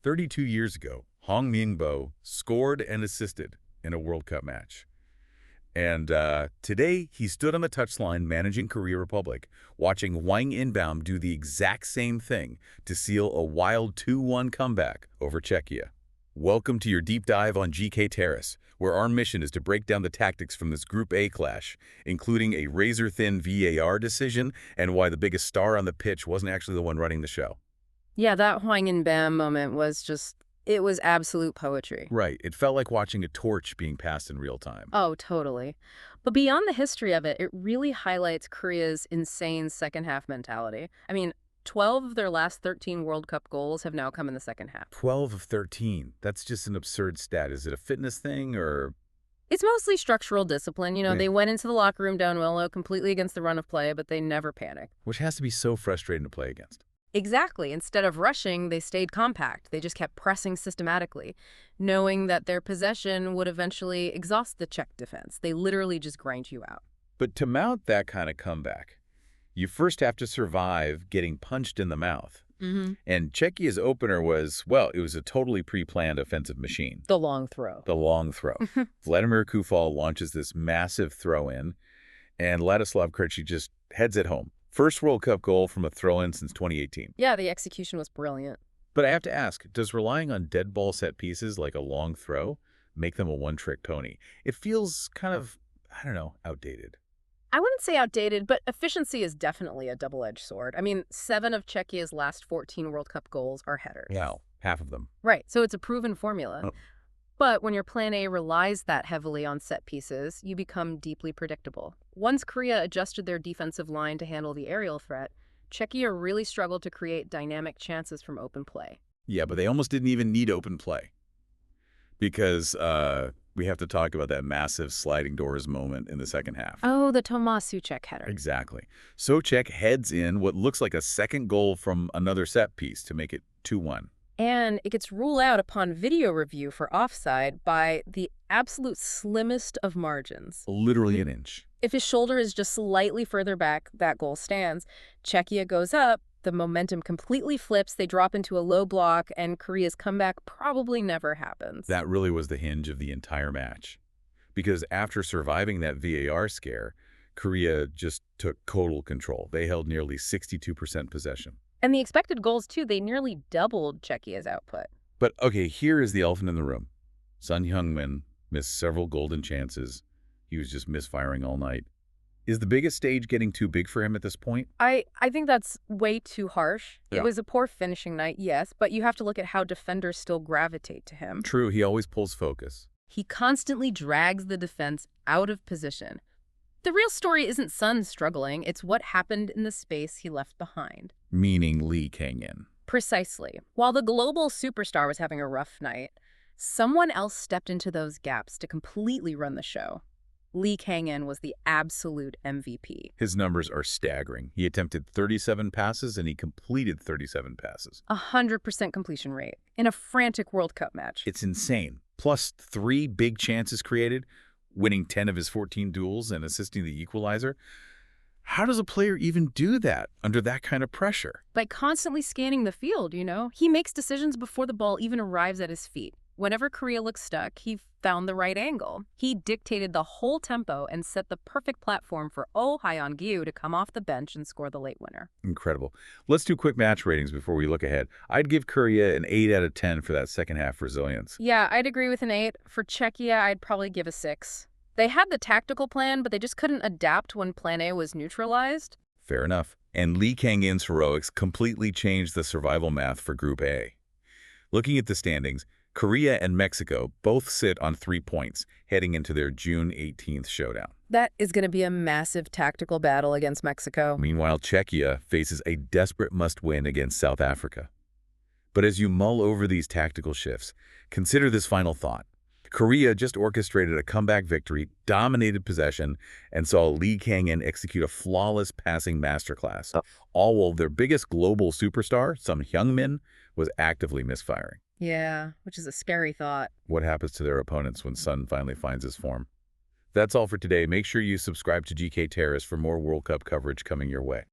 32 years ago, Hwang scored and assisted in a World Cup match. And today, he stood on the touchline managing Korea Republic, watching Hwang In-Beom do the exact same thing to seal a wild 2-1 comeback over Czechia. Welcome to your deep dive on GK Terrace, where our mission is to break down the tactics from this Group A clash, including a razor-thin VAR decision and why the biggest star on the pitch wasn't actually the one running the show. Yeah, that Hwang In-Beom moment was it was absolute poetry. Right. It felt like watching a torch being passed in real time. Oh, totally. But beyond the history of it, it really highlights Korea's insane second-half mentality. I mean, 12 of their last 13 World Cup goals have now come in the second half. 12 of 13. That's just an absurd stat. Is it a fitness thing or... It's mostly structural discipline. You know, Yeah. They went into the locker room down low, completely against the run of play, but they never panicked. Which has to be so frustrating to play against. Exactly. Instead of rushing, they stayed compact. They just kept pressing systematically, knowing that their possession would eventually exhaust the Czech defense. They literally just grind you out. But to mount that kind of comeback, you first have to survive getting punched in the mouth. And Czechia's opener was, well, it was a totally pre-planned offensive machine. The long throw. The long throw. Vladimir Kufal launches this massive throw-in, and Ladislav Krejci just heads it home. First World Cup goal from a throw-in since 2018. Yeah, the execution was brilliant. But I have to ask, does relying on dead ball set pieces like a long throw make them a one-trick pony? It feels kind of, I don't know, outdated. I wouldn't say outdated, but efficiency is definitely a double-edged sword. I mean, 7 of Czechia's last 14 World Cup goals are headers. Yeah, half of them. Right, so it's a proven formula. Oh. But when your plan A relies that heavily on set pieces, you become deeply predictable. Once Korea adjusted their defensive line to handle the aerial threat, Czechia really struggled to create dynamic chances from open play. Yeah, but they almost didn't even need open play. Because we have to talk about that massive sliding doors moment in the second half. Oh, the Tomas Souček header. Exactly. Souček heads in what looks like a second goal from another set piece to make it 2-1. And it gets ruled out upon video review for offside by the absolute slimmest of margins. Literally an inch. If his shoulder is just slightly further back, that goal stands. Czechia goes up, the momentum completely flips, they drop into a low block, and Korea's comeback probably never happens. That really was the hinge of the entire match. Because after surviving that VAR scare, Korea just took total control. They held nearly 62% possession. And the expected goals, too, they nearly doubled Czechia's output. But, okay, here is the elephant in the room. Son Heung-Min missed several golden chances. He was just misfiring all night. Is the biggest stage getting too big for him at this point? I think that's way too harsh. Yeah. It was a poor finishing night, yes, but you have to look at how defenders still gravitate to him. True, he always pulls focus. He constantly drags the defense out of position. The real story isn't Son struggling, it's what happened in the space he left behind. Meaning Lee Kang-In. Precisely. While the global superstar was having a rough night, someone else stepped into those gaps to completely run the show. Lee Kang-In was the absolute MVP. His numbers are staggering. He attempted 37 passes and he completed 37 passes. 100% completion rate in a frantic World Cup match. It's insane. Plus 3 big chances created, winning 10 of his 14 duels and assisting the equalizer. How does a player even do that under that kind of pressure? By constantly scanning the field, you know. He makes decisions before the ball even arrives at his feet. Whenever Korea looked stuck, he found the right angle. He dictated the whole tempo and set the perfect platform for Hyeon-Gyu to come off the bench and score the late winner. Incredible. Let's do quick match ratings before we look ahead. I'd give Korea an 8 out of 10 for that second half resilience. Yeah, I'd agree with an 8. For Czechia, I'd probably give a 6. They had the tactical plan, but they just couldn't adapt when plan A was neutralized. Fair enough. And Lee Kang-in's heroics completely changed the survival math for Group A. Looking at the standings, Korea and Mexico both sit on 3 points, heading into their June 18th showdown. That is going to be a massive tactical battle against Mexico. Meanwhile, Czechia faces a desperate must-win against South Africa. But as you mull over these tactical shifts, consider this final thought. Korea just orchestrated a comeback victory, dominated possession, and saw Lee Kang-in execute a flawless passing masterclass, all while their biggest global superstar, Son Heung-Min, was actively misfiring. Yeah, which is a scary thought. What happens to their opponents when Son finally finds his form? That's all for today. Make sure you subscribe to GK Terrace for more World Cup coverage coming your way.